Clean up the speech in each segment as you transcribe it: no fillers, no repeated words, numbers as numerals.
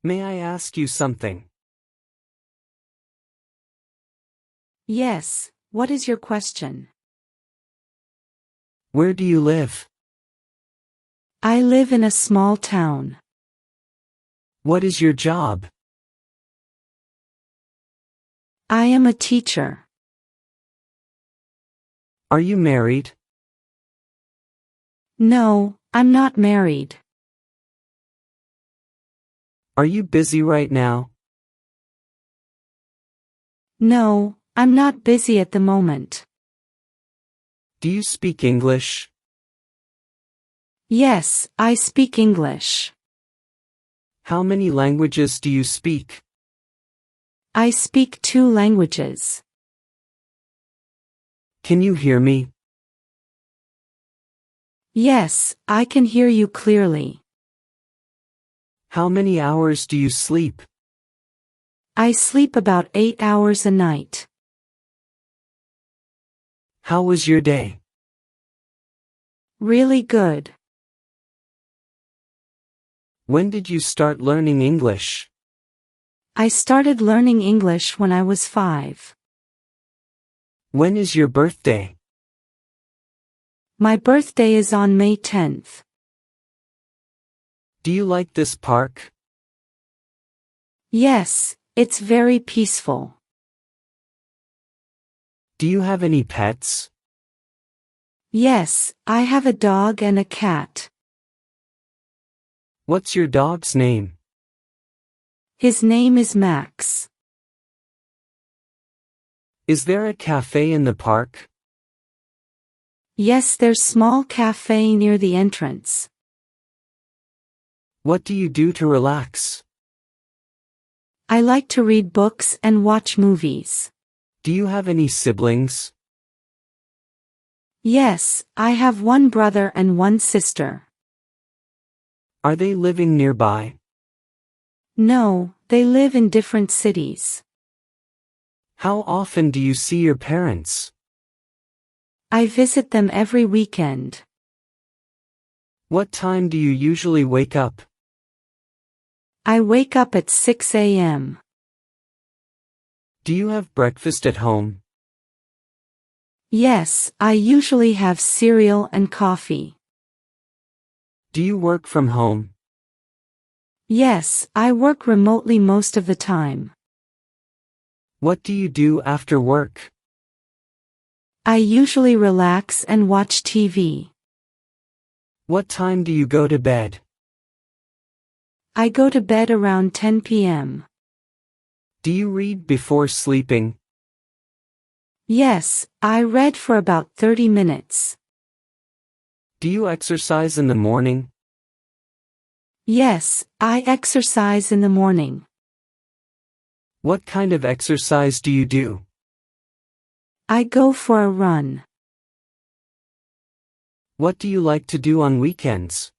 May I ask you something? Yes, what is your question? Where do you live? I live in a small town. What is your job? I am a teacher. Are you married? No, I'm not married. Are you busy right now? No, I'm not busy at the moment. Do you speak English? Yes, I speak English. How many languages do you speak? I speak 2 languages. Can you hear me? Yes, I can hear you clearly. How many hours do you sleep? I sleep about 8 hours a night. How was your day? Really good. When did you start learning English? I started learning English when I was 5. When is your birthday? My birthday is on May 10th. Do you like this park? Yes, it's very peaceful. Do you have any pets? Yes, I have a dog and a cat. What's your dog's name? His name is Max. Is there a cafe in the park? Yes, there's small cafe near the entrance. What do you do to relax? I like to read books and watch movies. Do you have any siblings? Yes, I have 1 brother and 1 sister. Are they living nearby? No, they live in different cities. How often do you see your parents? I visit them every weekend. What time do you usually wake up? I wake up at 6 a.m. Do you have breakfast at home? Yes, I usually have cereal and coffee. Do you work from home? Yes, I work remotely most of the time. What do you do after work? I usually relax and watch TV. What time do you go to bed? I go to bed around 10 p.m. Do you read before sleeping? Yes, I read for about 30 minutes. Do you exercise in the morning? Yes, I exercise in the morning. What kind of exercise do you do? I go for a run. What do you like to do on weekends?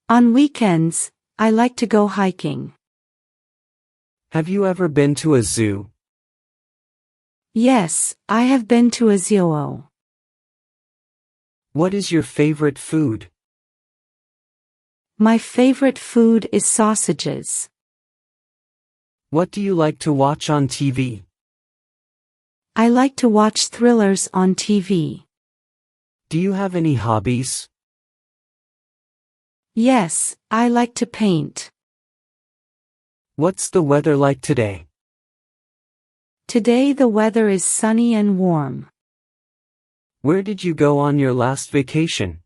On weekends, I like to go hiking. Have you ever been to a zoo? Yes, I have been to a zoo. What is your favorite food? My favorite food is sausages. What do you like to watch on TV? I like to watch thrillers on TV. Do you have any hobbies? Yes, I like to paint. What's the weather like today? Today the weather is sunny and warm. Where did you go on your last vacation?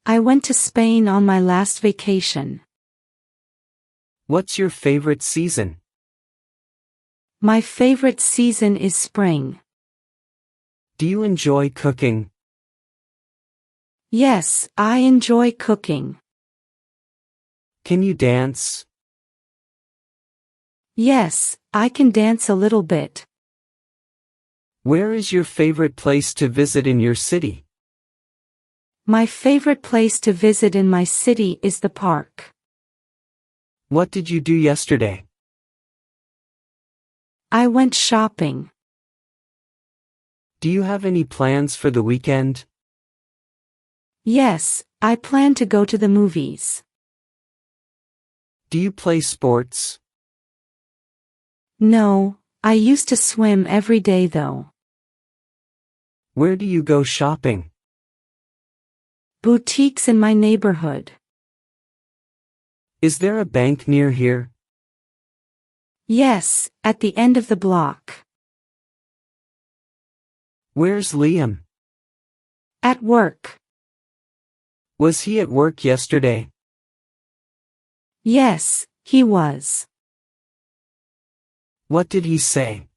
I went to Spain on my last vacation. What's your favorite season? My favorite season is spring. Do you enjoy cooking? Yes, I enjoy cooking. Can you dance? Yes, I can dance a little bit. Where is your favorite place to visit in your city? My favorite place to visit in my city is the park. What did you do yesterday? I went shopping. Do you have any plans for the weekend? Yes, I plan to go to the movies. Do you play sports? No, I used to swim every day though. Where do you go shopping? Boutiques in my neighborhood. Is there a bank near here? Yes, at the end of the block. Where's Liam? At work. Was he at work yesterday? Yes, he was. What did he say?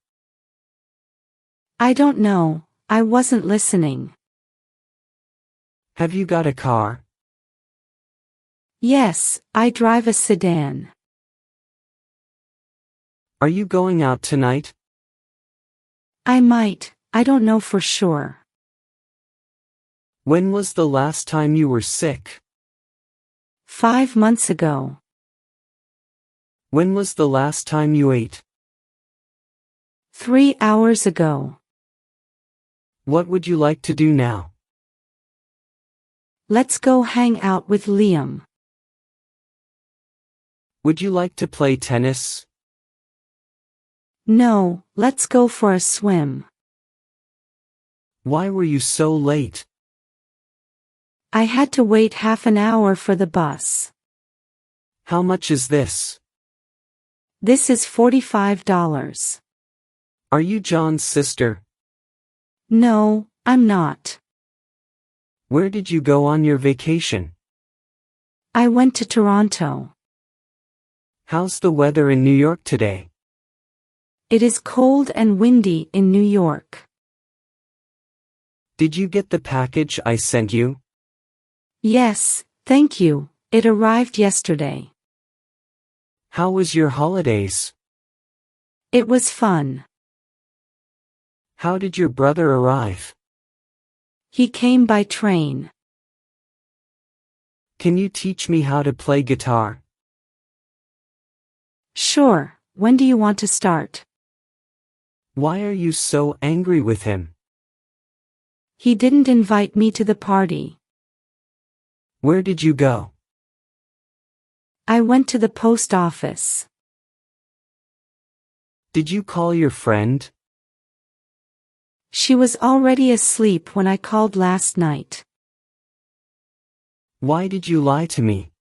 I don't know, I wasn't listening. Have you got a car? Yes, I drive a sedan. Are you going out tonight? I might, I don't know for sure. When was the last time you were sick? 5 months ago. When was the last time you ate? 3 hours ago. What would you like to do now? Let's go hang out with Liam. Would you like to play tennis? No, let's go for a swim. Why were you so late? I had to wait half an hour for the bus. How much is this? This is $45. Are you John's sister? No, I'm not. Where did you go on your vacation? I went to Toronto. How's the weather in New York today? It is cold and windy in New York. Did you get the package I sent you? Yes, thank you. It arrived yesterday. How was your holidays? It was fun. How did your brother arrive? He came by train. Can you teach me how to play guitar? Sure, when do you want to start? Why are you so angry with him? He didn't invite me to the party. Where did you go? I went to the post office. Did you call your friend? She was already asleep when I called last night. Why did you lie to me?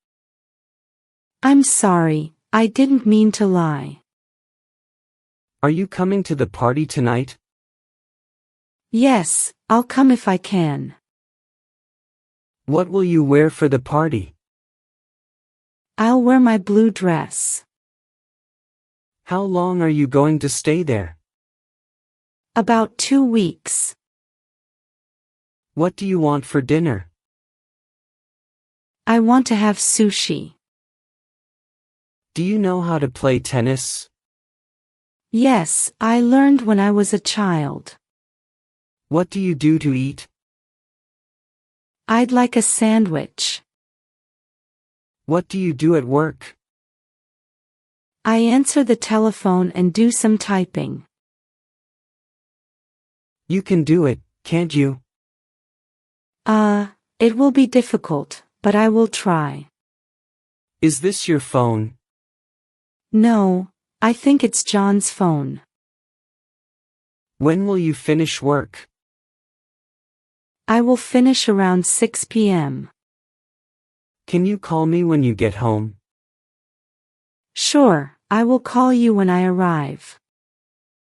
I'm sorry, I didn't mean to lie. Are you coming to the party tonight? Yes, I'll come if I can. What will you wear for the party? I'll wear my blue dress. How long are you going to stay there? About 2 weeks. What do you want for dinner? I want to have sushi. Do you know how to play tennis? Yes, I learned when I was a child. What do you do to eat? I'd like a sandwich. What do you do at work? I answer the telephone and do some typing. You can do it, can't you? It will be difficult, but I will try. Is this your phone? No, I think it's John's phone. When will you finish work? I will finish around 6 p.m. Can you call me when you get home? Sure, I will call you when I arrive.